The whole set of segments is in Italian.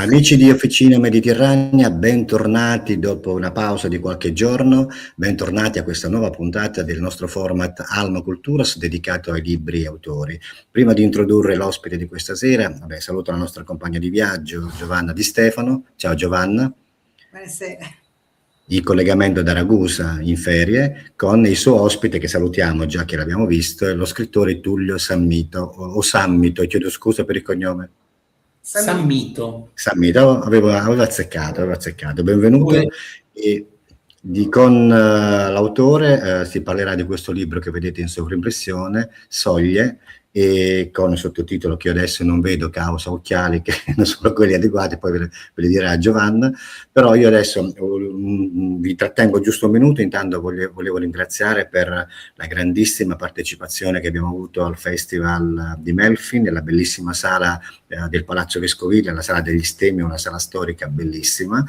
Amici di Officina Mediterranea, bentornati dopo una pausa di qualche giorno, bentornati a questa nuova puntata del nostro format Alma Culturas dedicato ai libri e autori. Prima di introdurre l'ospite di questa sera, saluto la nostra compagna di viaggio Giovanna Di Stefano. Ciao Giovanna. Buonasera. In collegamento da Ragusa in ferie con il suo ospite che salutiamo già che l'abbiamo visto, è lo scrittore Tullio Sammito, o Sammito, chiedo scusa per il cognome. Sammito, avevo azzeccato. Benvenuto. Con l'autore si parlerà di questo libro che vedete in sovrimpressione, Soglie, e con il sottotitolo che io adesso non vedo causa occhiali che non sono quelli adeguati, poi ve li dirà Giovanna, però io adesso vi trattengo giusto un minuto. Intanto volevo ringraziare per la grandissima partecipazione che abbiamo avuto al Festival di Melfi nella bellissima sala del Palazzo Vescovile, la sala degli Stemmi, una sala storica bellissima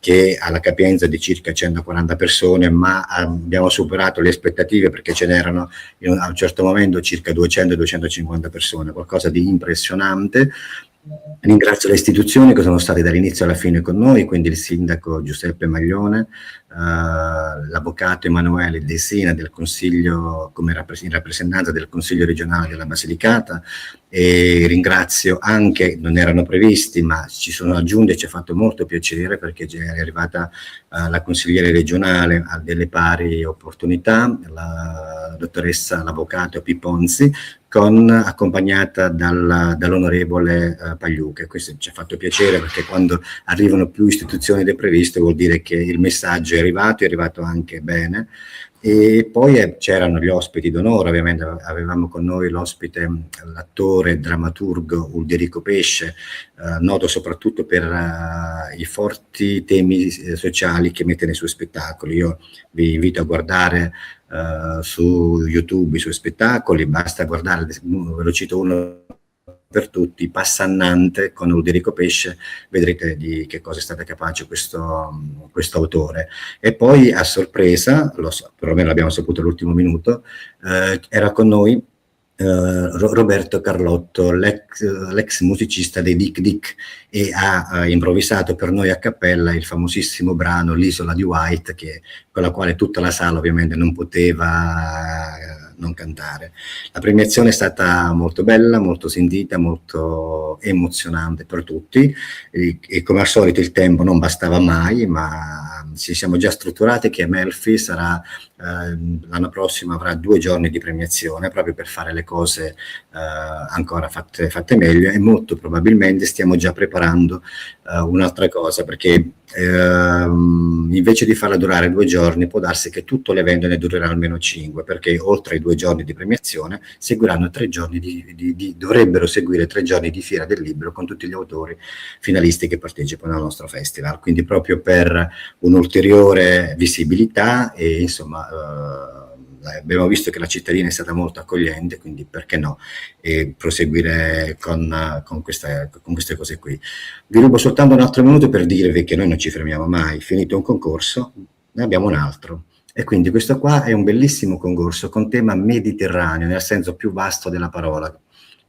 che ha la capienza di circa 140 persone, ma abbiamo superato le aspettative perché ce n'erano a un certo momento circa 200-250 persone, qualcosa di impressionante. Ringrazio le istituzioni che sono state dall'inizio alla fine con noi, quindi il sindaco Giuseppe Maglione, l'avvocato Emanuele De Sena del Consiglio, come in rappresentanza del Consiglio regionale della Basilicata, e ringrazio anche, non erano previsti ma ci sono aggiunti e ci ha fatto molto piacere perché è arrivata la consigliere regionale a delle pari opportunità, la dottoressa, l'avvocato Piponzi, accompagnata dall'onorevole Pagliuca. Questo ci ha fatto piacere perché quando arrivano più istituzioni del previsto vuol dire che il messaggio è arrivato anche bene. E poi c'erano gli ospiti d'onore, ovviamente avevamo con noi l'ospite, l'attore drammaturgo Ulderico Pesce, noto soprattutto per i forti temi sociali che mette nei suoi spettacoli. Io vi invito a guardare su YouTube i suoi spettacoli, basta guardare, ve lo cito uno per tutti, Passannante con Ulderico Pesce, vedrete di che cosa è stato capace questo autore. E poi a sorpresa, perlomeno l'abbiamo saputo all'ultimo minuto, era con noi Roberto Carlotto, l'ex musicista dei Dick Dick, e ha improvvisato per noi a cappella il famosissimo brano L'isola di White, con la quale tutta la sala ovviamente non poteva non cantare. La premiazione è stata molto bella, molto sentita, molto emozionante per tutti, e come al solito il tempo non bastava mai, ma ci siamo già strutturati che Melfi sarà l'anno prossimo, avrà 2 giorni di premiazione proprio per fare le cose ancora fatte meglio, e molto probabilmente stiamo già preparando un'altra cosa, perché invece di farla durare 2 giorni può darsi che tutto l'evento ne durerà almeno 5, perché oltre ai 2 giorni di premiazione seguiranno 3 giorni dovrebbero seguire 3 giorni di fiera del libro con tutti gli autori finalisti che partecipano al nostro festival, quindi proprio per un'ulteriore visibilità. E insomma abbiamo visto che la cittadina è stata molto accogliente, quindi perché no, e proseguire con queste cose qui. Vi rubo soltanto un altro minuto per dirvi che noi non ci fermiamo mai. Finito un concorso, ne abbiamo un altro, e quindi questo qua è un bellissimo concorso con tema mediterraneo nel senso più vasto della parola.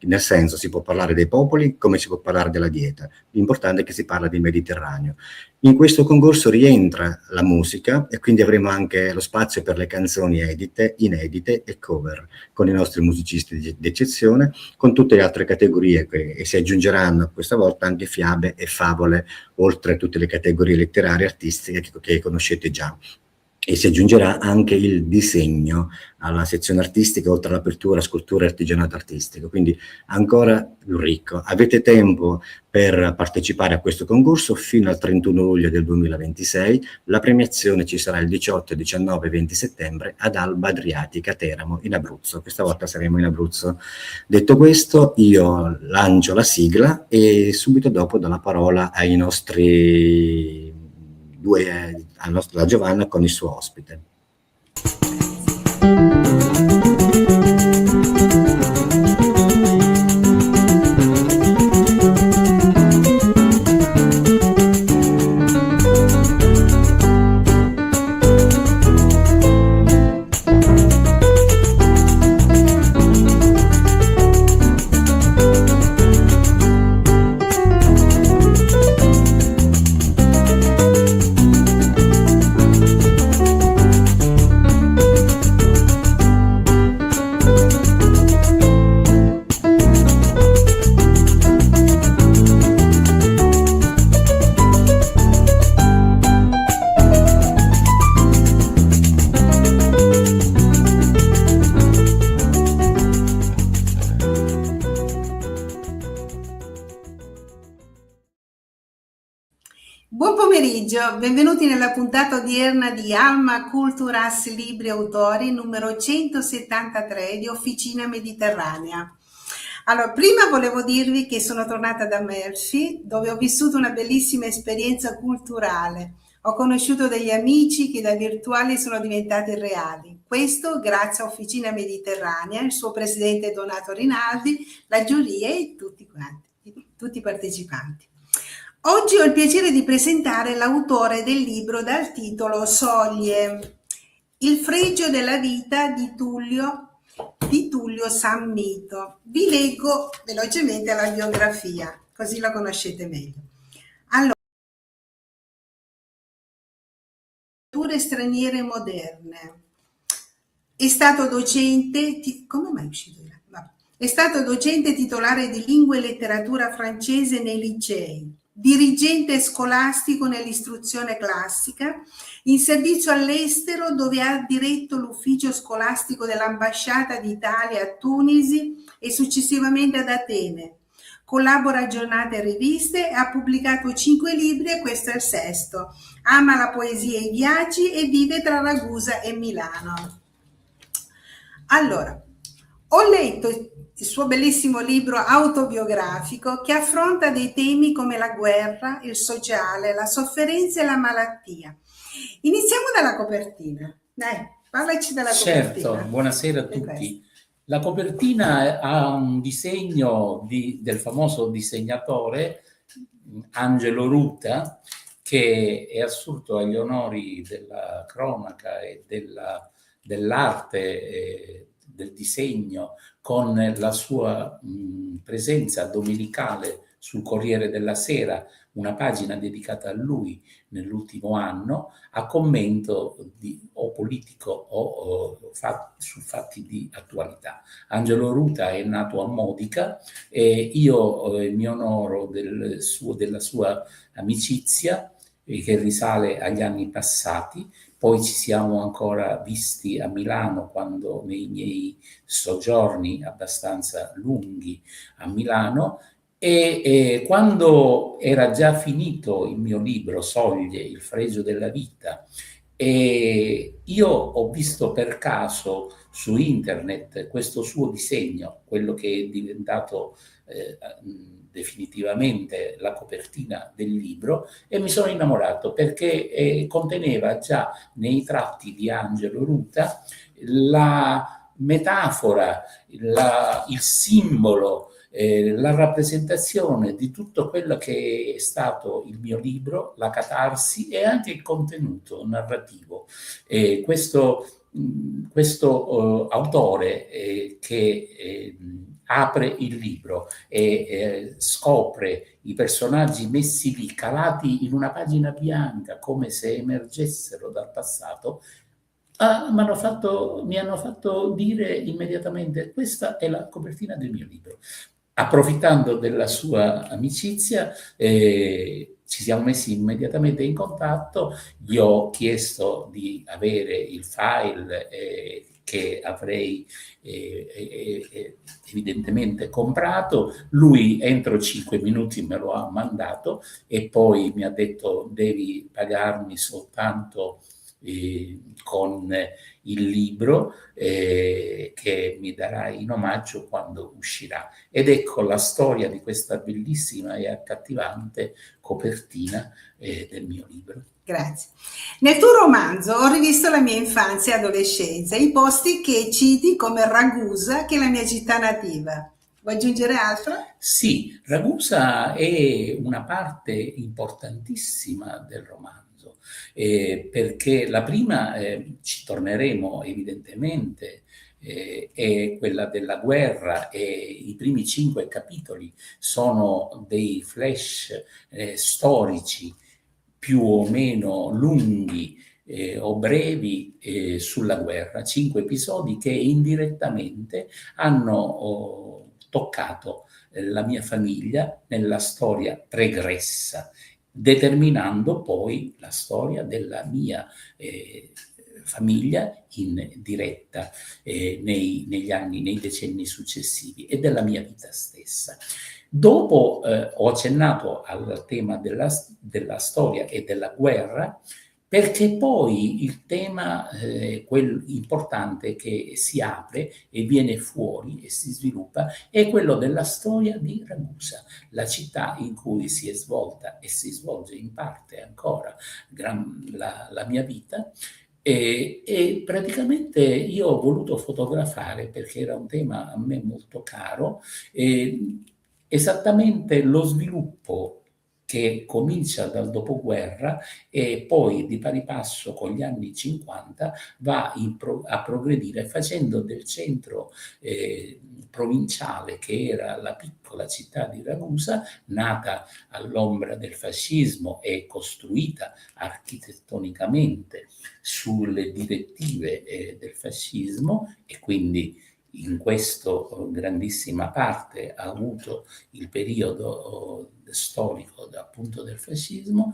Nel senso, si può parlare dei popoli come si può parlare della dieta, l'importante è che si parla di Mediterraneo. In questo concorso rientra la musica, e quindi avremo anche lo spazio per le canzoni edite, inedite e cover, con i nostri musicisti d'eccezione, con tutte le altre categorie e si aggiungeranno questa volta anche fiabe e favole, oltre a tutte le categorie letterarie e artistiche che conoscete già. E si aggiungerà anche il disegno alla sezione artistica, oltre all'apertura, scultura e artigianato artistico, quindi ancora più ricco. Avete tempo per partecipare a questo concorso fino al 31 luglio del 2026, la premiazione ci sarà il 18, 19 e 20 settembre ad Alba Adriatica, Teramo, in Abruzzo. Questa volta saremo in Abruzzo. Detto questo, io lancio la sigla e subito dopo do la parola ai nostri alla Giovanna con il suo ospite. pomeriggio, benvenuti nella puntata odierna di Alma Culturas Libri Autori numero 173 di Officina Mediterranea. Allora, prima volevo dirvi che sono tornata da Melfi, dove ho vissuto una bellissima esperienza culturale. Ho conosciuto degli amici che da virtuali sono diventati reali. Questo grazie a Officina Mediterranea, il suo presidente Donato Rinaldi, la giuria e tutti i partecipanti. Oggi ho il piacere di presentare l'autore del libro dal titolo Soglie, il fregio della vita di Tullio Sammito. Vi leggo velocemente la biografia, così la conoscete meglio. Allora, culture straniere moderne. È stato docente, come mai è uscito? È stato docente titolare di lingua e letteratura francese nei licei, dirigente scolastico nell'istruzione classica, in servizio all'estero dove ha diretto l'ufficio scolastico dell'ambasciata d'Italia a Tunisi e successivamente ad Atene. Collabora a giornate e riviste e ha pubblicato 5 libri e questo è il sesto. Ama la poesia e i viaggi e vive tra Ragusa e Milano. Allora, ho letto il suo bellissimo libro autobiografico che affronta dei temi come la guerra, il sociale, la sofferenza e la malattia. Iniziamo dalla copertina. Dai, parlaci della copertina. Certo, buonasera a tutti. La copertina ha un disegno del famoso disegnatore Angelo Ruta, che è assurto agli onori della cronaca e dell'arte del disegno con la sua presenza domenicale sul Corriere della Sera, una pagina dedicata a lui nell'ultimo anno, a commento o politico o su fatti di attualità. Angelo Ruta è nato a Modica e io mi onoro della sua amicizia che risale agli anni passati. Poi ci siamo ancora visti a Milano quando nei miei soggiorni abbastanza lunghi a Milano e quando era già finito il mio libro Soglie, il fregio della vita, e io ho visto per caso su internet questo suo disegno, quello che è diventato definitivamente la copertina del libro, e mi sono innamorato perché conteneva già nei tratti di Angelo Ruta la metafora, il simbolo, la rappresentazione di tutto quello che è stato il mio libro, la catarsi e anche il contenuto narrativo. Questo autore che apre il libro e scopre i personaggi messi lì, calati in una pagina bianca, come se emergessero dal passato, mi hanno fatto dire immediatamente: questa è la copertina del mio libro. Approfittando della sua amicizia, ci siamo messi immediatamente in contatto, gli ho chiesto di avere il file che avrei evidentemente comprato. Lui entro 5 minuti me lo ha mandato e poi mi ha detto: devi pagarmi soltanto con il libro che mi darai in omaggio quando uscirà. Ed ecco la storia di questa bellissima e accattivante copertina del mio libro. Grazie. Nel tuo romanzo ho rivisto la mia infanzia e adolescenza, i posti che citi come Ragusa, che è la mia città nativa. Vuoi aggiungere altro? Sì, Ragusa è una parte importantissima del romanzo, perché la prima, ci torneremo evidentemente, è quella della guerra, e i primi 5 capitoli sono dei flash storici più o meno lunghi o brevi sulla guerra, 5 episodi che indirettamente hanno toccato la mia famiglia nella storia pregressa, determinando poi la storia della mia famiglia in diretta nei decenni successivi e della mia vita stessa. Dopo ho accennato al tema della storia e della guerra, perché poi il tema quello importante che si apre e viene fuori e si sviluppa è quello della storia di Ragusa, la città in cui si è svolta e si svolge in parte ancora la mia vita. E praticamente io ho voluto fotografare, perché era un tema a me molto caro, esattamente lo sviluppo che comincia dal dopoguerra e poi di pari passo con gli anni 50 va a progredire, facendo del centro provinciale, che era la piccola città di Ragusa, nata all'ombra del fascismo e costruita architettonicamente sulle direttive del fascismo, e quindi in questo grandissima parte ha avuto il periodo storico appunto del fascismo,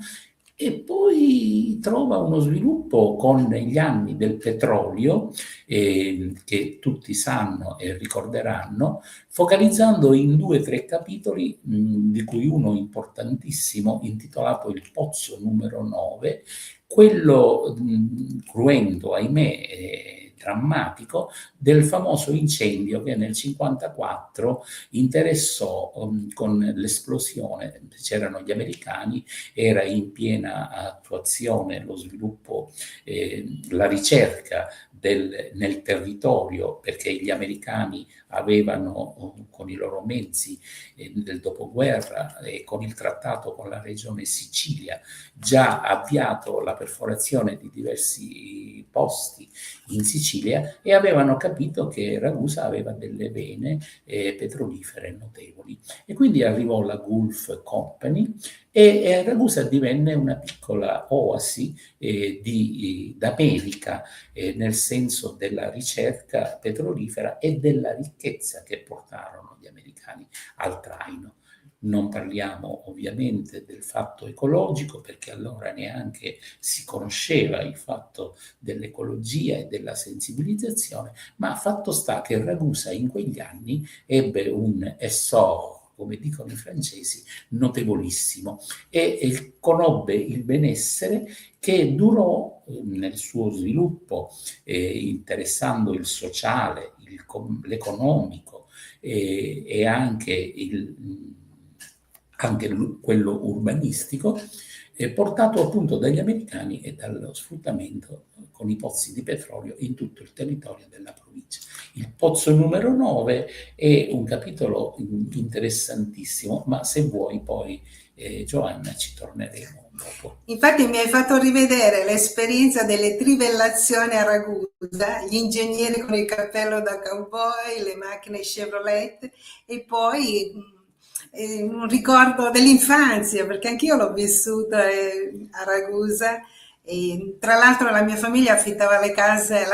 e poi trova uno sviluppo con gli anni del petrolio, che tutti sanno e ricorderanno, focalizzando in 2 o 3 capitoli, di cui uno importantissimo intitolato Il pozzo numero 9, quello cruento, ahimè, drammatico, del famoso incendio che nel 1954 interessò con l'esplosione. C'erano gli americani, era in piena attuazione lo sviluppo, la ricerca nel territorio, perché gli americani avevano con i loro mezzi del dopoguerra e con il trattato con la regione Sicilia già avviato la perforazione di diversi posti in Sicilia, e avevano capito che Ragusa aveva delle vene petrolifere notevoli, e quindi arrivò la Gulf Company e Ragusa divenne una piccola oasi d'America, nel senso della ricerca petrolifera e della ricchezza che portarono gli americani al traino. Non parliamo ovviamente del fatto ecologico, perché allora neanche si conosceva il fatto dell'ecologia e della sensibilizzazione, ma fatto sta che Ragusa in quegli anni ebbe un essor, come dicono i francesi, notevolissimo, e conobbe il benessere che durò nel suo sviluppo, interessando il sociale, l'economico e anche quello urbanistico, portato appunto dagli americani e dallo sfruttamento con i pozzi di petrolio in tutto il territorio della provincia. Il pozzo numero 9 è un capitolo interessantissimo, ma se vuoi poi, Giovanna, ci torneremo dopo. Infatti mi hai fatto rivedere l'esperienza delle trivellazioni a Ragusa, gli ingegneri con il cappello da cowboy, le macchine Chevrolet, e poi un ricordo dell'infanzia, perché anch'io l'ho vissuta a Ragusa, e tra l'altro la mia famiglia affittava le case,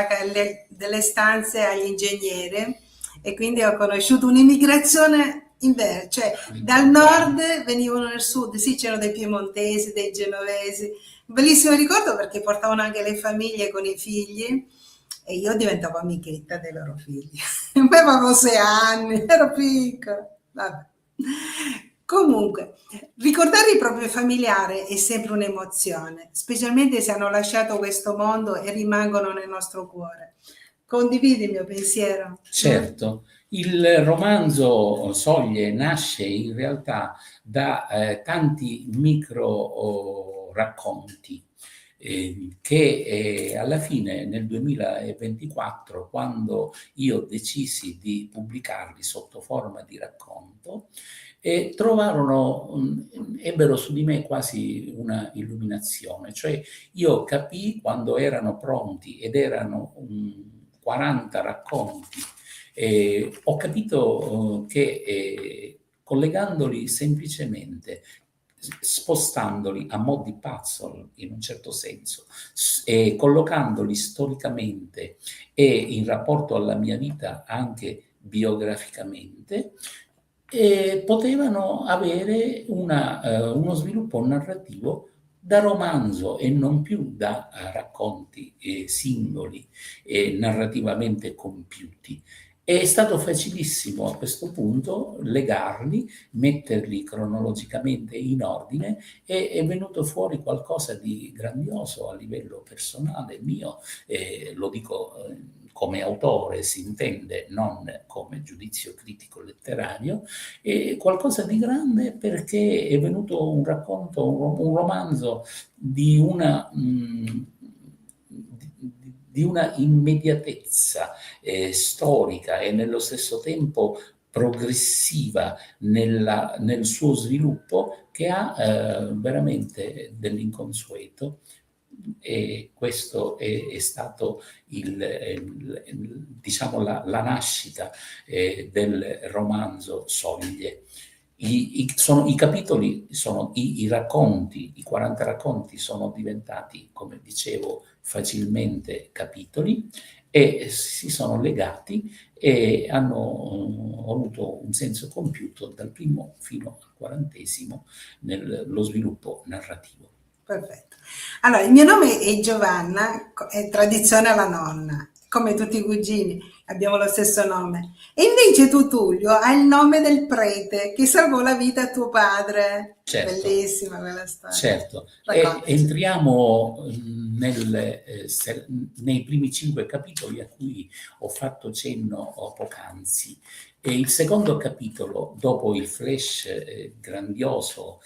delle stanze agli ingegneri, e quindi ho conosciuto un'immigrazione inversa, cioè dal nord venivano nel sud, sì, c'erano dei piemontesi, dei genovesi, un bellissimo ricordo, perché portavano anche le famiglie con i figli, e io diventavo amichetta dei loro figli. Avevo 6 anni, ero piccola. Vabbè. Comunque, ricordare i propri familiari è sempre un'emozione, specialmente se hanno lasciato questo mondo e rimangono nel nostro cuore. Condividi il mio pensiero? Certo, il romanzo Soglie nasce in realtà da tanti micro racconti che alla fine, nel 2024, quando io decisi di pubblicarli sotto forma di racconto, ebbero su di me quasi una illuminazione, cioè io capii quando erano pronti ed erano 40 racconti, ho capito che collegandoli semplicemente, spostandoli a mo' di puzzle in un certo senso, e collocandoli storicamente e in rapporto alla mia vita anche biograficamente, potevano avere uno sviluppo narrativo da romanzo e non più da racconti singoli e narrativamente compiuti. È stato facilissimo a questo punto legarli, metterli cronologicamente in ordine, e è venuto fuori qualcosa di grandioso a livello personale mio, lo dico come autore, si intende, non come giudizio critico letterario, e qualcosa di grande perché è venuto un racconto, un romanzo di una immediatezza storica e nello stesso tempo progressiva nel suo sviluppo, che ha veramente dell'inconsueto. E questo è stato diciamo la nascita del romanzo Soglie. I capitoli sono i racconti, i 40 racconti sono diventati, come dicevo, facilmente capitoli, e si sono legati e hanno avuto un senso compiuto dal primo fino al 40° nello sviluppo narrativo. Perfetto. Allora, il mio nome è Giovanna, è tradizione alla nonna, come tutti i cugini, abbiamo lo stesso nome. E invece tu, Tullio, hai il nome del prete che salvò la vita a tuo padre. Certo. Bellissima quella storia. Certo, entriamo nei primi 5 capitoli a cui ho fatto cenno poc'anzi. E il secondo capitolo, dopo il flash grandioso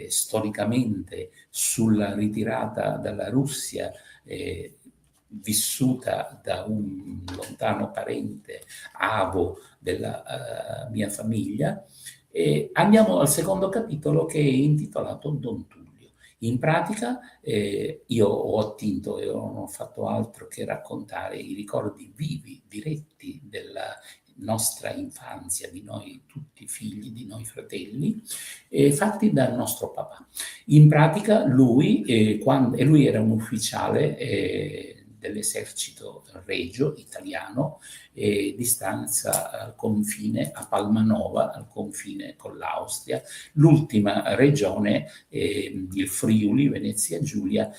storicamente sulla ritirata dalla Russia, vissuta da un lontano parente avo della mia famiglia, andiamo al secondo capitolo, che è intitolato Don Tullio. In pratica io ho attinto e non ho fatto altro che raccontare i ricordi vivi, diretti della nostra infanzia, di noi tutti figli, di noi fratelli, fatti dal nostro papà. In pratica lui era un ufficiale dell'esercito regio italiano, di stanza al confine a Palmanova, al confine con l'Austria, l'ultima regione, il Friuli, Venezia Giulia,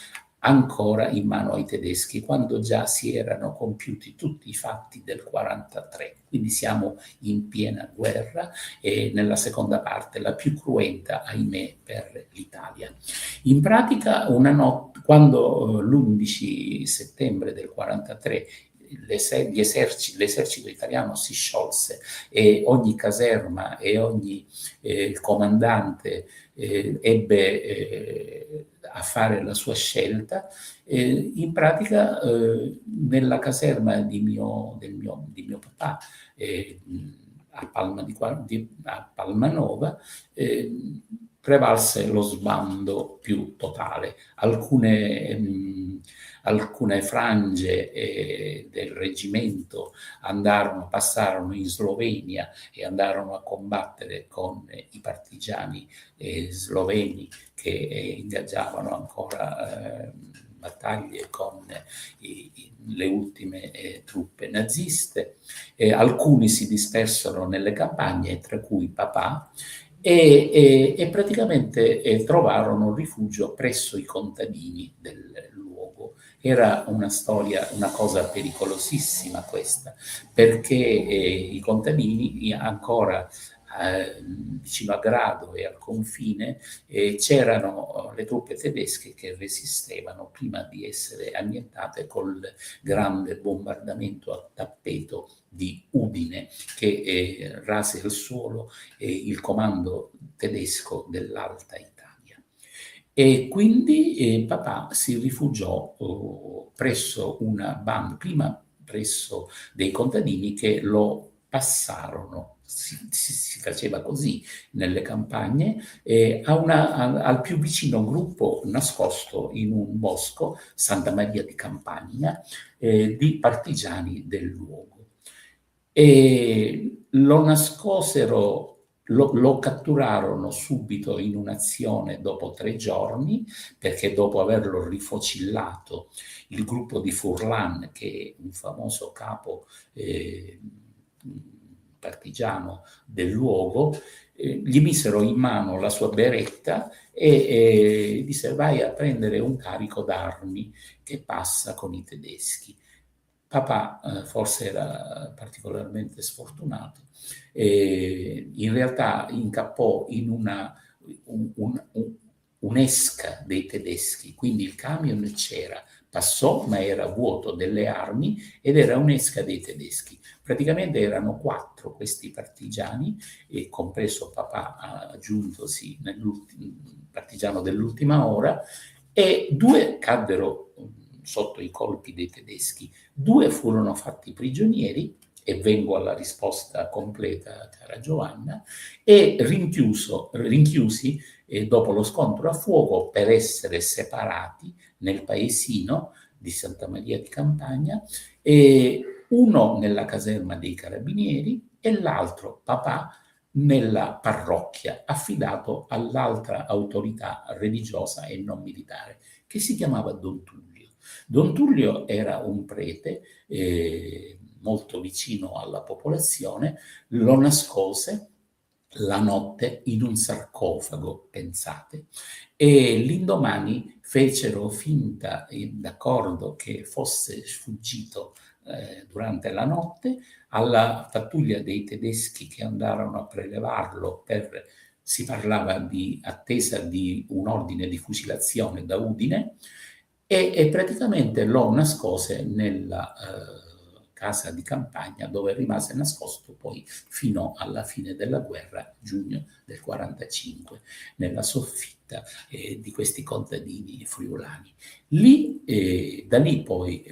ancora in mano ai tedeschi, quando già si erano compiuti tutti i fatti del 43. Quindi siamo in piena guerra, e nella seconda parte, la più cruenta, ahimè, per l'Italia. In pratica, una notte, quando l'11 settembre del 43 l'esercito italiano si sciolse e ogni caserma e ogni comandante ebbe a fare la sua scelta, in pratica nella caserma del mio papà a Palmanova prevalse lo sbando più totale. Alcune frange del reggimento passarono in Slovenia e andarono a combattere con i partigiani sloveni che ingaggiavano ancora battaglie con le ultime truppe naziste. Alcuni si dispersero nelle campagne, tra cui papà, e praticamente trovarono rifugio presso i contadini del luogo. Era una storia, una cosa pericolosissima questa, perché i contadini ancora vicino a Grado e al confine c'erano le truppe tedesche che resistevano prima di essere annientate col grande bombardamento a tappeto di Udine, che rase al suolo il comando tedesco dell'Alta Italia. E quindi papà si rifugiò presso una banda, prima presso dei contadini che lo passarono. Si faceva così nelle campagne, al più vicino gruppo nascosto in un bosco, Santa Maria di Campagna, di partigiani del luogo. E lo nascosero, lo catturarono subito in un'azione dopo 3 giorni, perché dopo averlo rifocillato il gruppo di Furlan, che è un famoso capo partigiano del luogo, gli misero in mano la sua beretta e disse: vai a prendere un carico d'armi che passa con i tedeschi. Papà forse era particolarmente sfortunato, in realtà incappò in un'esca dei tedeschi, quindi il camion c'era, passò ma era vuoto delle armi ed era un'esca dei tedeschi. Praticamente erano 4 questi partigiani, e compreso papà aggiuntosi partigiano dell'ultima ora, e 2 caddero sotto i colpi dei tedeschi, 2 furono fatti prigionieri, e vengo alla risposta completa, cara Giovanna, e rinchiusi dopo lo scontro a fuoco per essere separati nel paesino di Santa Maria di Campagna, e uno nella caserma dei carabinieri e l'altro, papà, nella parrocchia, affidato all'altra autorità religiosa e non militare, che si chiamava Don Tullio. Don Tullio era un prete molto vicino alla popolazione, lo nascose la notte in un sarcofago, pensate, e l'indomani fecero finta, d'accordo, che fosse sfuggito durante la notte alla pattuglia dei tedeschi che andarono a prelevarlo si parlava di attesa di un ordine di fucilazione da Udine, e praticamente lo nascose nella casa di campagna, dove rimase nascosto poi fino alla fine della guerra, giugno del 45, nella soffitta di questi contadini friulani. Da lì poi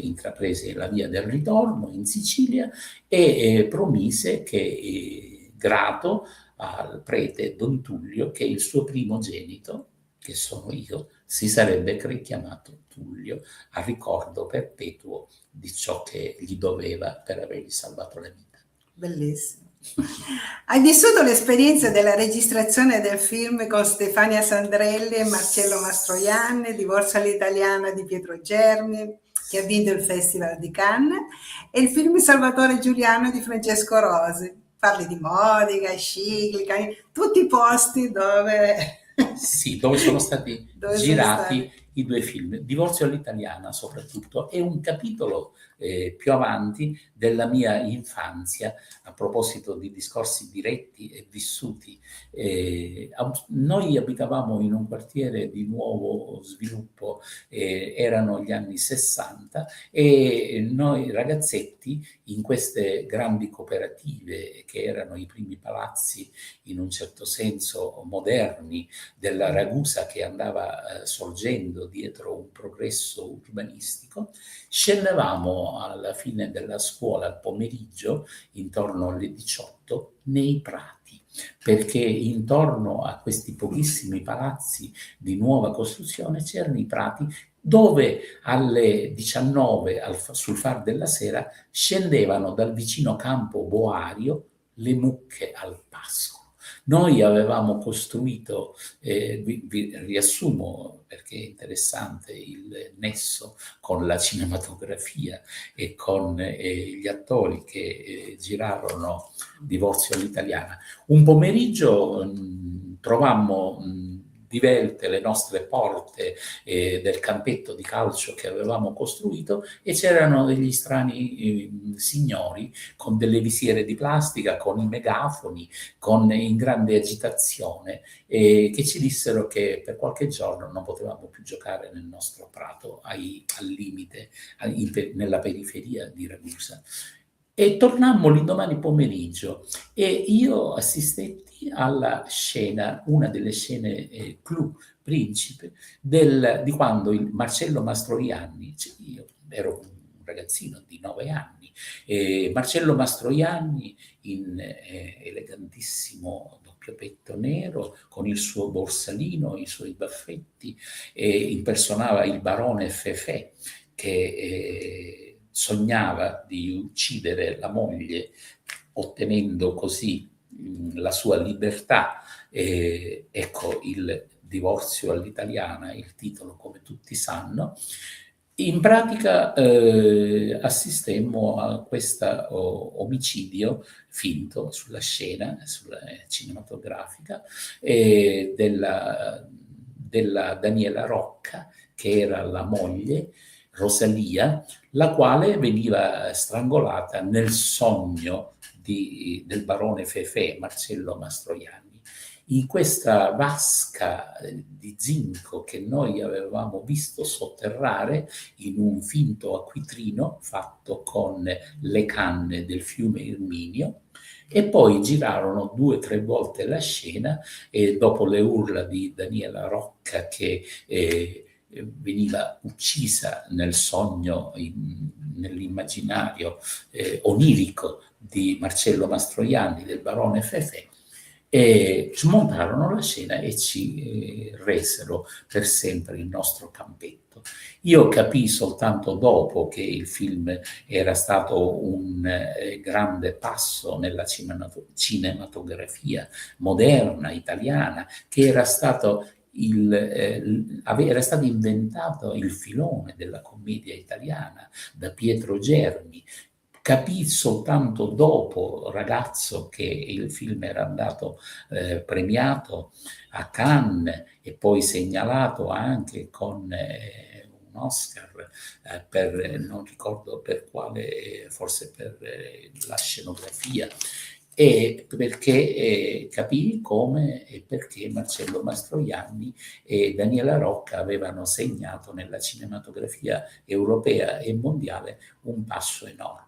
intraprese la via del ritorno in Sicilia e promise che, grato al prete Don Tullio, che il suo primogenito, che sono io, si sarebbe chiamato Tullio, a ricordo perpetuo di ciò che gli doveva per avergli salvato la vita. Bellissimo. Hai vissuto l'esperienza della registrazione del film con Stefania Sandrelli e Marcello Mastroianni, Divorzio all'italiana di Pietro Germi, che ha vinto il Festival di Cannes, e il film Salvatore Giuliano di Francesco Rosi. Parli di Modica, Scicli, tutti i posti dove... Sì, dove sono stati girati i 2 film. Divorzio all'italiana soprattutto è un capitolo più avanti della mia infanzia, a proposito di discorsi diretti e vissuti. Noi abitavamo in un quartiere di nuovo sviluppo, erano gli anni 60, e noi ragazzetti in queste grandi cooperative, che erano i primi palazzi in un certo senso moderni della Ragusa, che andava sorgendo dietro un progresso urbanistico, scendevamo alla fine della scuola al pomeriggio, intorno alle 18, nei prati, perché intorno a questi pochissimi palazzi di nuova costruzione c'erano i prati, dove alle 19 sul far della sera scendevano dal vicino campo boario le mucche al pascolo. Noi avevamo costruito, vi riassumo perché è interessante il nesso con la cinematografia e con gli attori che girarono Divorzio all'italiana. Un pomeriggio trovammo divelte le nostre porte del campetto di calcio che avevamo costruito, e c'erano degli strani signori con delle visiere di plastica, con i megafoni, in grande agitazione, che ci dissero che per qualche giorno non potevamo più giocare nel nostro prato al limite, nella periferia di Ragusa. E tornammo l'indomani pomeriggio e io assistetti alla scena, una delle scene clou, principe, di quando il Marcello Mastroianni, io ero un ragazzino di 9 anni, Marcello Mastroianni in elegantissimo doppio petto nero, con il suo borsalino, i suoi baffetti, impersonava il barone Fefè, che sognava di uccidere la moglie, ottenendo così la sua libertà. Ecco il Divorzio all'italiana, il titolo, come tutti sanno. In pratica assistemmo a questo omicidio finto sulla scena, cinematografica, della Daniela Rocca, che era la moglie, Rosalia, la quale veniva strangolata nel sogno del barone Fefè, Marcello Mastroianni. In questa vasca di zinco che noi avevamo visto sotterrare in un finto acquitrino fatto con le canne del fiume Irminio, e poi girarono 2 o 3 volte la scena, e dopo le urla di Daniela Rocca che veniva uccisa nel sogno, nell'immaginario onirico di Marcello Mastroianni, del barone Fefè, e smontarono la scena e ci resero per sempre il nostro campetto. Io capii soltanto dopo che il film era stato un grande passo nella cinematografia moderna italiana, che era stato era stato inventato il filone della commedia italiana da Pietro Germi. Capì soltanto dopo, ragazzo, che il film era andato premiato a Cannes e poi segnalato anche con un Oscar per, non ricordo per quale, forse per la scenografia, e perché capì come e perché Marcello Mastroianni e Daniela Rocca avevano segnato nella cinematografia europea e mondiale un passo enorme.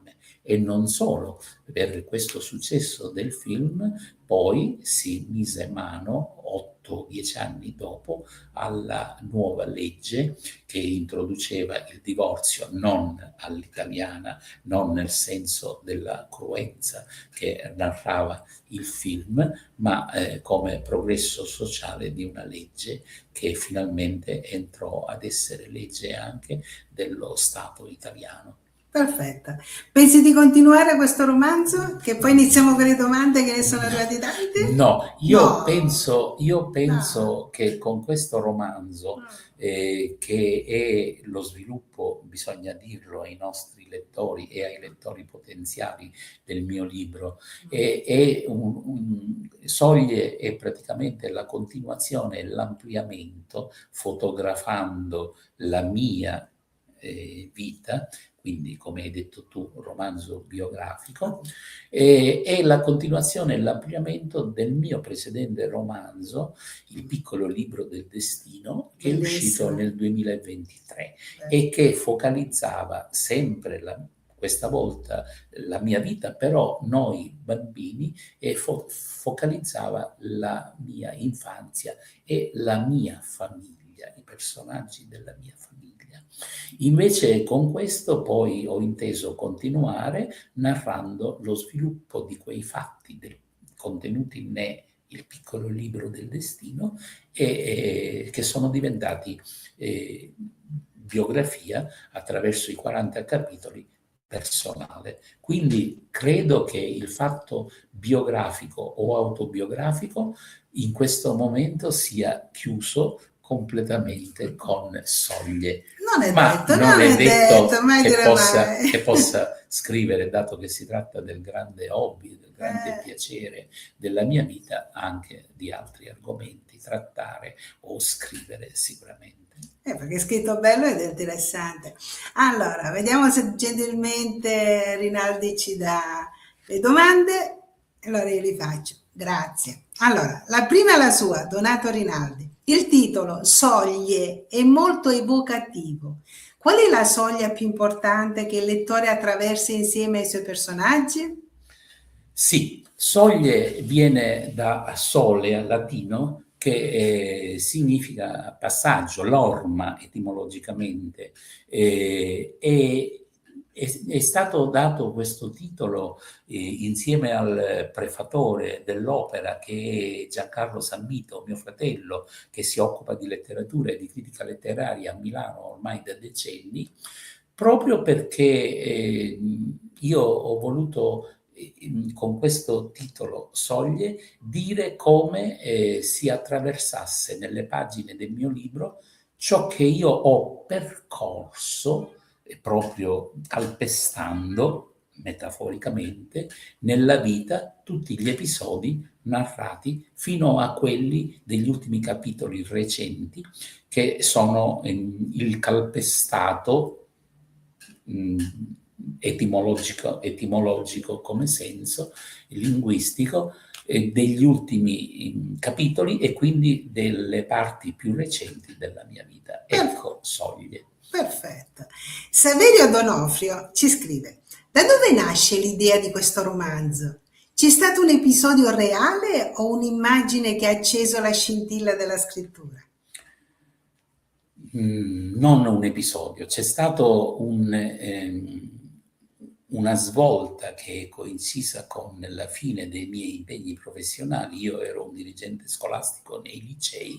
E non solo, per questo successo del film poi si mise mano 8-10 anni dopo alla nuova legge che introduceva il divorzio non all'italiana, non nel senso della cruenza che narrava il film, ma come progresso sociale di una legge che finalmente entrò ad essere legge anche dello Stato italiano. Perfetto. Pensi di continuare questo romanzo? Che poi iniziamo con le domande, che ne sono arrivate tante? No, io No. penso che con questo romanzo, che è lo sviluppo, bisogna dirlo ai nostri lettori e ai lettori potenziali del mio libro, Soglie è praticamente la continuazione e l'ampliamento, fotografando la mia vita, quindi come hai detto tu, romanzo biografico, è la continuazione e l'ampliamento del mio precedente romanzo, Il piccolo libro del destino, che è uscito nel 2023 e che focalizzava sempre questa volta la mia vita, però noi bambini, e focalizzava la mia infanzia e la mia famiglia, i personaggi della mia famiglia. Invece con questo poi ho inteso continuare narrando lo sviluppo di quei fatti contenuti in Il piccolo libro del destino, e che sono diventati biografia attraverso i 40 capitoli personale. Quindi credo che il fatto biografico o autobiografico in questo momento sia chiuso completamente con Soglie. Non è Ma detto, non è detto mai dire mai. che possa scrivere, dato che si tratta del grande hobby, del grande piacere della mia vita, anche di altri argomenti, trattare o scrivere sicuramente. Perché è scritto bello ed è interessante. Allora, vediamo se gentilmente Rinaldi ci dà le domande. Allora io li faccio. Grazie. Allora, la prima è la sua, Donato Rinaldi. Il titolo, Soglie, è molto evocativo. Qual è la soglia più importante che il lettore attraversa insieme ai suoi personaggi? Sì, Soglie viene da sole, al latino, che significa passaggio, l'orma etimologicamente, è stato dato questo titolo insieme al prefatore dell'opera, che è Giancarlo Sanvito, mio fratello, che si occupa di letteratura e di critica letteraria a Milano ormai da decenni, proprio perché io ho voluto con questo titolo Soglie dire come si attraversasse nelle pagine del mio libro ciò che io ho percorso, proprio calpestando, metaforicamente, nella vita tutti gli episodi narrati fino a quelli degli ultimi capitoli recenti, che sono il calpestato etimologico come senso, linguistico, degli ultimi capitoli e quindi delle parti più recenti della mia vita. Ecco, Soglie. Perfetto. Saverio Donofrio ci scrive: da dove nasce l'idea di questo romanzo? C'è stato un episodio reale o un'immagine che ha acceso la scintilla della scrittura? Non un episodio, c'è stato una svolta che è coincisa con la fine dei miei impegni professionali. Io ero un dirigente scolastico nei licei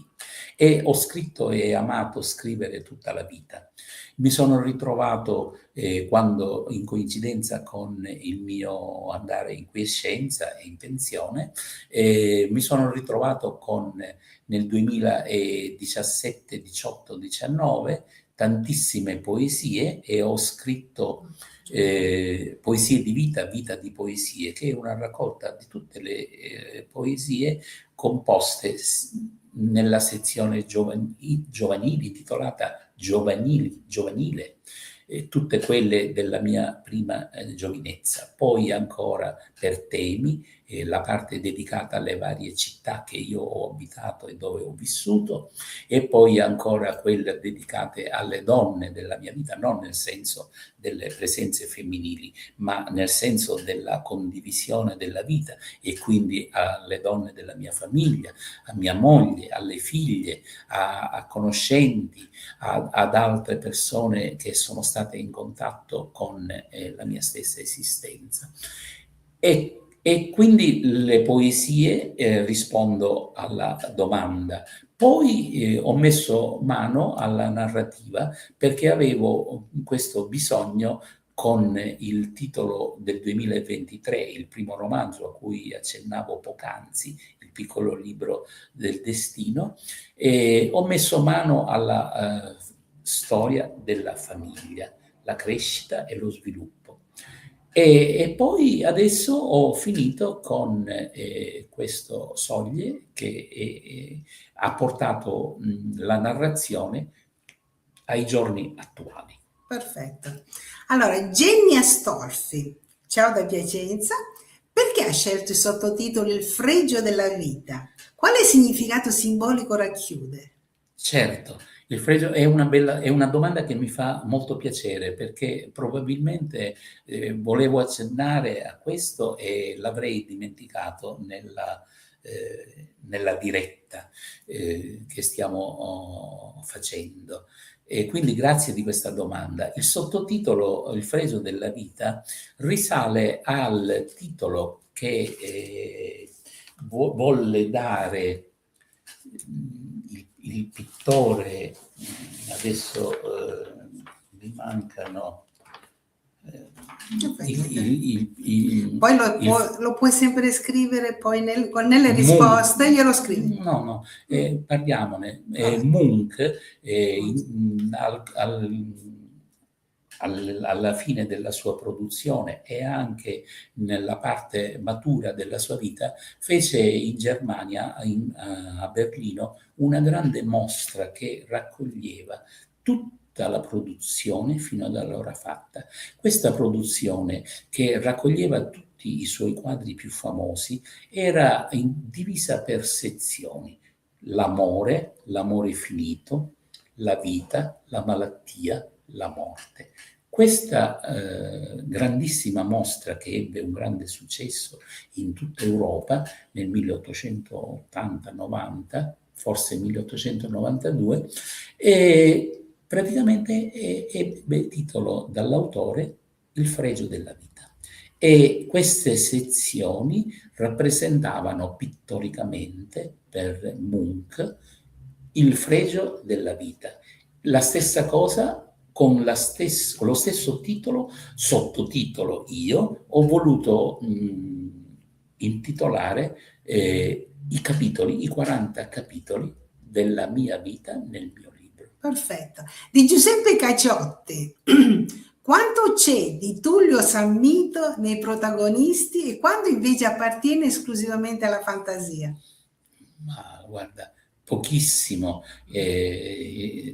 e ho scritto e amato scrivere tutta la vita. Mi sono ritrovato, quando in coincidenza con il mio andare in quiescenza e in pensione, mi sono ritrovato con, nel 2017, 18, 19, tantissime poesie e ho scritto Poesie di vita, vita di poesie, che è una raccolta di tutte le poesie composte nella sezione giovanili, intitolata Giovanile, tutte quelle della mia prima giovinezza. Poi ancora per temi, la parte dedicata alle varie città che io ho abitato e dove ho vissuto, e poi ancora quelle dedicate alle donne della mia vita, non nel senso delle presenze femminili, ma nel senso della condivisione della vita, e quindi alle donne della mia famiglia, a mia moglie, alle figlie, a conoscenti, ad altre persone che sono state in contatto con la mia stessa esistenza. E quindi le poesie, rispondo alla domanda. Poi ho messo mano alla narrativa perché avevo questo bisogno, con il titolo del 2023, il primo romanzo a cui accennavo poc'anzi, Il piccolo libro del destino, e ho messo mano alla storia della famiglia, la crescita e lo sviluppo. E poi adesso ho finito con questo Soglie che ha portato la narrazione ai giorni attuali. Perfetto. Allora, Jenny Astolfi, ciao da Piacenza. Perché ha scelto il sottotitolo Il fregio della vita? Quale significato simbolico racchiude? Certo, il fregio è una domanda che mi fa molto piacere, perché probabilmente volevo accennare a questo e l'avrei dimenticato nella diretta che stiamo facendo. E quindi grazie di questa domanda. Il sottotitolo Il fregio della vita risale al titolo che volle dare il pittore, adesso mi mancano poi lo puoi sempre scrivere poi nelle risposte, glielo scrivi. No, parliamone. Munch alla fine della sua produzione e anche nella parte matura della sua vita, fece in Germania, a Berlino, una grande mostra che raccoglieva tutta la produzione fino ad allora fatta. Questa produzione, che raccoglieva tutti i suoi quadri più famosi, era divisa per sezioni: l'amore finito, la vita, la malattia, la morte. Questa grandissima mostra, che ebbe un grande successo in tutta Europa nel 1880-90, forse 1892, e praticamente ebbe titolo dall'autore Il fregio della vita. E queste sezioni rappresentavano pittoricamente, per Munch, il fregio della vita. La stessa cosa con lo stesso titolo, sottotitolo, io ho voluto intitolare i capitoli, i 40 capitoli della mia vita nel mio libro. Perfetto. Di Giuseppe Caciotti, quanto c'è di Tullio Sammito nei protagonisti e quanto invece appartiene esclusivamente alla fantasia? Ma guarda, pochissimo.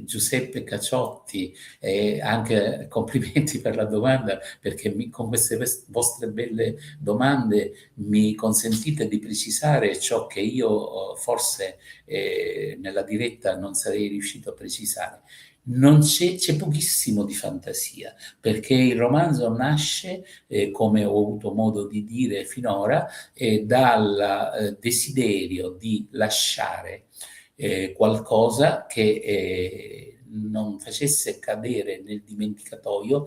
Giuseppe Caciotti, anche complimenti per la domanda, perché con queste vostre belle domande mi consentite di precisare ciò che io forse nella diretta non sarei riuscito a precisare. Non c'è pochissimo di fantasia, perché il romanzo nasce, come ho avuto modo di dire finora, dal desiderio di lasciare qualcosa che non facesse cadere nel dimenticatoio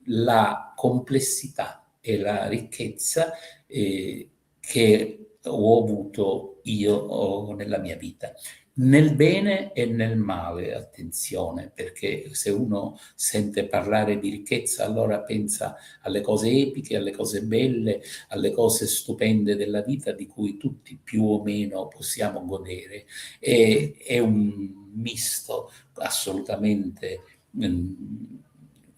la complessità e la ricchezza che ho avuto io nella mia vita. Nel bene e nel male, attenzione, perché se uno sente parlare di ricchezza allora pensa alle cose epiche, alle cose belle, alle cose stupende della vita di cui tutti più o meno possiamo godere. È un misto assolutamente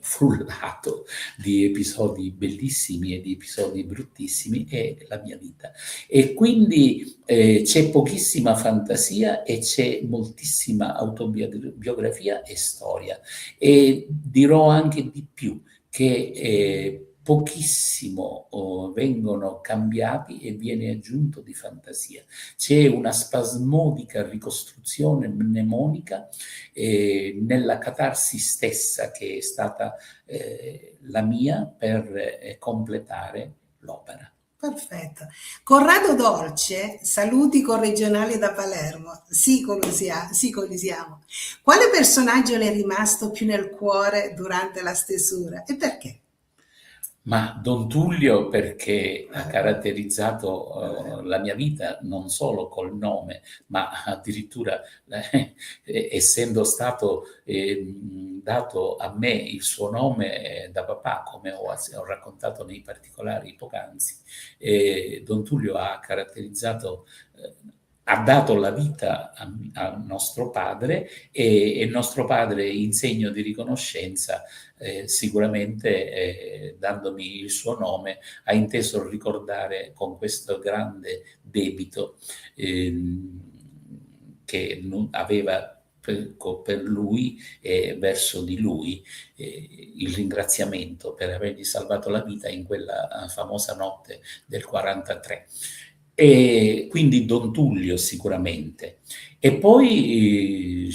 frullato di episodi bellissimi e di episodi bruttissimi, è la mia vita. E quindi c'è pochissima fantasia e c'è moltissima autobiografia e storia. E dirò anche di più, che pochissimo vengono cambiati e viene aggiunto di fantasia. C'è una spasmodica ricostruzione mnemonica nella catarsi stessa che è stata la mia per completare l'opera. Perfetto. Corrado Dolce, saluti corregionali da Palermo. Sì, colisiamo. Quale personaggio le è rimasto più nel cuore durante la stesura e perché? Ma Don Tullio, perché ha caratterizzato la mia vita non solo col nome, ma addirittura essendo stato dato a me il suo nome da papà, come ho raccontato nei particolari poc'anzi. Don Tullio ha caratterizzato, ha dato la vita a nostro padre, e nostro padre, in segno di riconoscenza, sicuramente dandomi il suo nome, ha inteso ricordare con questo grande debito che aveva per lui e verso di lui, il ringraziamento per avergli salvato la vita in quella famosa notte del 43. E quindi Don Tullio sicuramente. E poi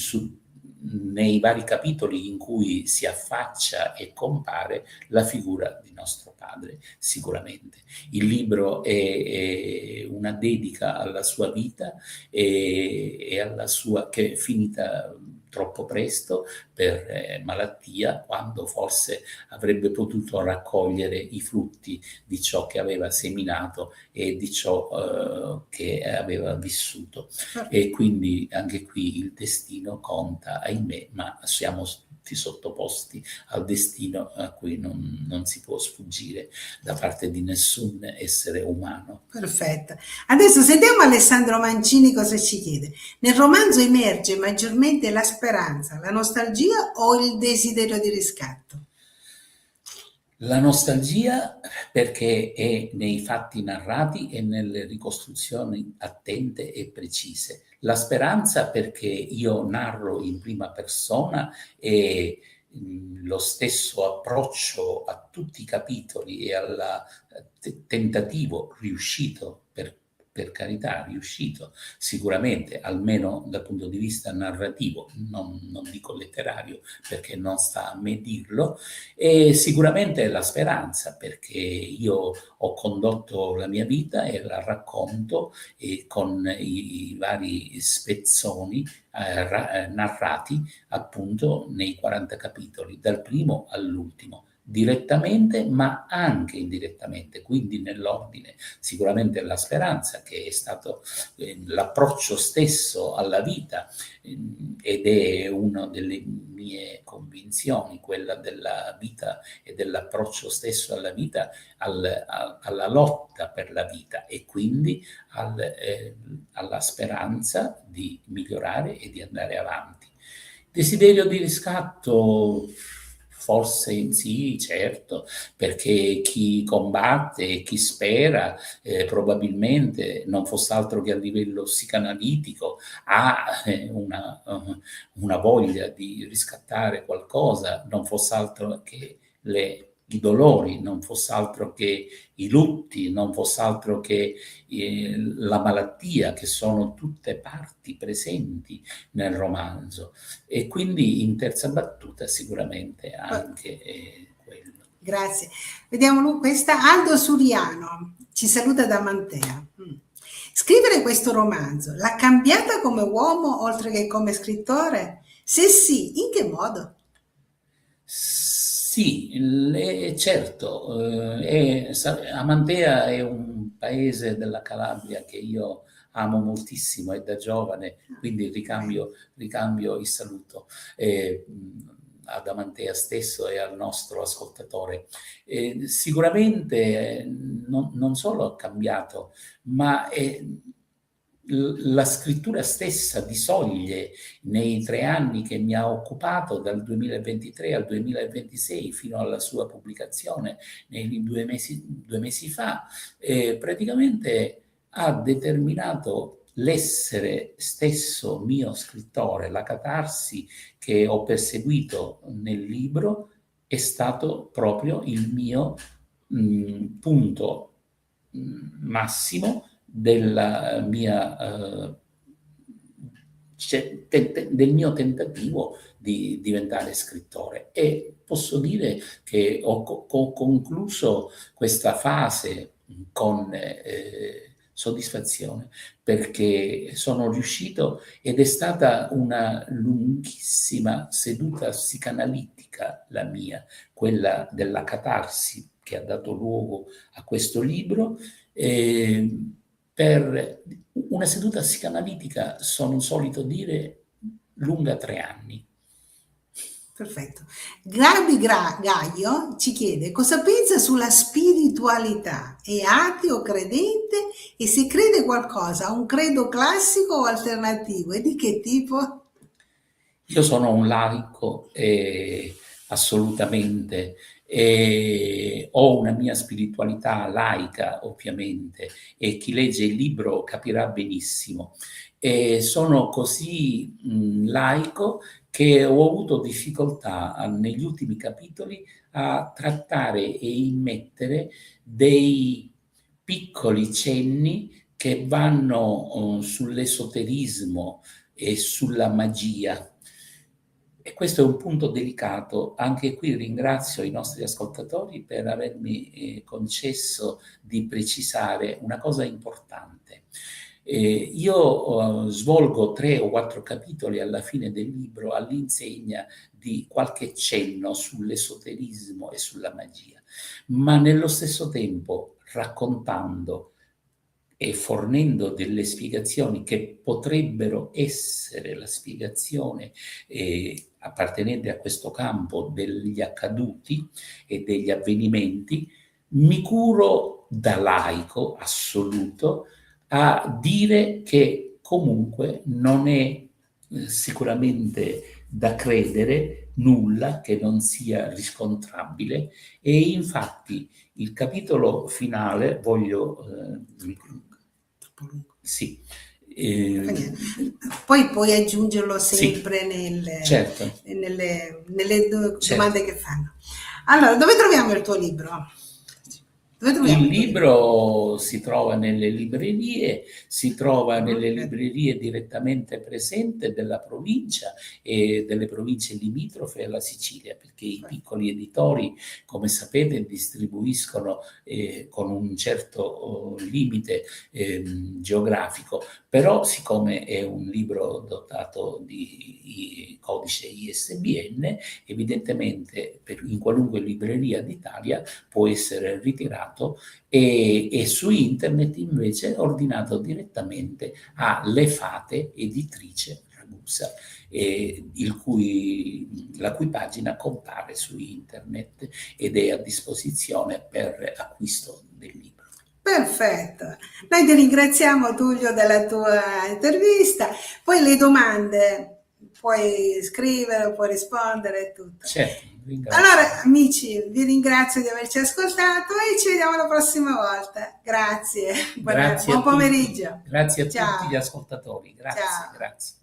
nei vari capitoli in cui si affaccia e compare la figura di nostro padre, sicuramente. Il libro è una dedica alla sua vita e alla sua, che è finita troppo presto per malattia, quando forse avrebbe potuto raccogliere i frutti di ciò che aveva seminato e di ciò che aveva vissuto. E quindi anche qui il destino conta, ahimè, ma siamo tutti sottoposti al destino a cui non si può sfuggire da parte di nessun essere umano. Perfetto. Adesso sentiamo Alessandro Mancini cosa ci chiede. Nel romanzo emerge maggiormente la speranza, la nostalgia o il desiderio di riscatto? La nostalgia, perché è nei fatti narrati e nelle ricostruzioni attente e precise. La speranza, perché io narro in prima persona e lo stesso approccio a tutti i capitoli e al tentativo riuscito, per carità, riuscito sicuramente, almeno dal punto di vista narrativo, non dico letterario perché non sta a me dirlo, e sicuramente la speranza, perché io ho condotto la mia vita e la racconto con i vari spezzoni narrati appunto nei 40 capitoli, dal primo all'ultimo, direttamente ma anche indirettamente, quindi nell'ordine. Sicuramente la speranza, che è stato l'approccio stesso alla vita, ed è una delle mie convinzioni, quella della vita e dell'approccio stesso alla vita, alla lotta per la vita e quindi alla speranza di migliorare e di andare avanti. Desiderio di riscatto? Forse sì, certo, perché chi combatte e chi spera probabilmente, non fosse altro che a livello psicanalitico, ha una voglia di riscattare qualcosa, non fosse altro che i dolori, non fosse altro che i lutti, non fosse altro che la malattia, che sono tutte parti presenti nel romanzo. E quindi in terza battuta sicuramente anche quello. Grazie. Vediamo questa. Aldo Suriano ci saluta da Mantea. Scrivere questo romanzo l'ha cambiata come uomo oltre che come scrittore? Se sì, in che modo? Sì, certo, Amantea è un paese della Calabria che io amo moltissimo e da giovane, quindi ricambio il saluto ad Amantea stesso e al nostro ascoltatore. Sicuramente non solo ha cambiato, ma la scrittura stessa di Soglie nei 3 anni che mi ha occupato, dal 2023 al 2026 fino alla sua pubblicazione nei 2 mesi fa, praticamente ha determinato l'essere stesso mio scrittore. La catarsi che ho perseguito nel libro è stato proprio il mio punto massimo della mia, del mio tentativo di diventare scrittore. E posso dire che ho concluso questa fase con soddisfazione, perché sono riuscito, ed è stata una lunghissima seduta psicanalitica la mia, quella della catarsi che ha dato luogo a questo libro. Per una seduta psicanalitica, sono solito dire, lunga 3 anni. Perfetto. Gabi Gaio ci chiede cosa pensa sulla spiritualità, è ateo, credente, e se crede qualcosa, ha un credo classico o alternativo e di che tipo? Io sono un laico, assolutamente, e ho una mia spiritualità laica, ovviamente, e chi legge il libro capirà benissimo. E sono così laico che ho avuto difficoltà negli ultimi capitoli a trattare e immettere dei piccoli cenni che vanno sull'esoterismo e sulla magia. E questo è un punto delicato. Anche qui ringrazio i nostri ascoltatori per avermi concesso di precisare una cosa importante. Io svolgo 3 o 4 capitoli alla fine del libro all'insegna di qualche cenno sull'esoterismo e sulla magia, ma nello stesso tempo raccontando e fornendo delle spiegazioni che potrebbero essere la spiegazione appartenente a questo campo degli accaduti e degli avvenimenti. Mi curo da laico assoluto a dire che comunque non è sicuramente da credere nulla che non sia riscontrabile, e infatti il capitolo finale sì. Poi puoi aggiungerlo sempre sì, certo. nelle domande che fanno. Allora, dove troviamo il tuo libro? Il libro si trova nelle librerie, si trova nelle librerie direttamente presenti della provincia e delle province limitrofe alla Sicilia, perché i piccoli editori, come sapete, distribuiscono con un certo limite geografico, però siccome è un libro dotato di codice ISBN, evidentemente in qualunque libreria d'Italia può essere ritirato e su internet invece ordinato direttamente alle Fate Editrice Ragusa, la cui pagina compare su internet ed è a disposizione per acquisto del libro. Perfetto, noi ti ringraziamo Tullio della tua intervista. Poi le domande puoi scrivere, puoi rispondere, tutto. Certo, ringrazio. Allora, amici, vi ringrazio di averci ascoltato e ci vediamo la prossima volta. Grazie. Grazie Buon a tutti. pomeriggio. Grazie a Ciao. tutti gli ascoltatori. Grazie, Ciao. grazie.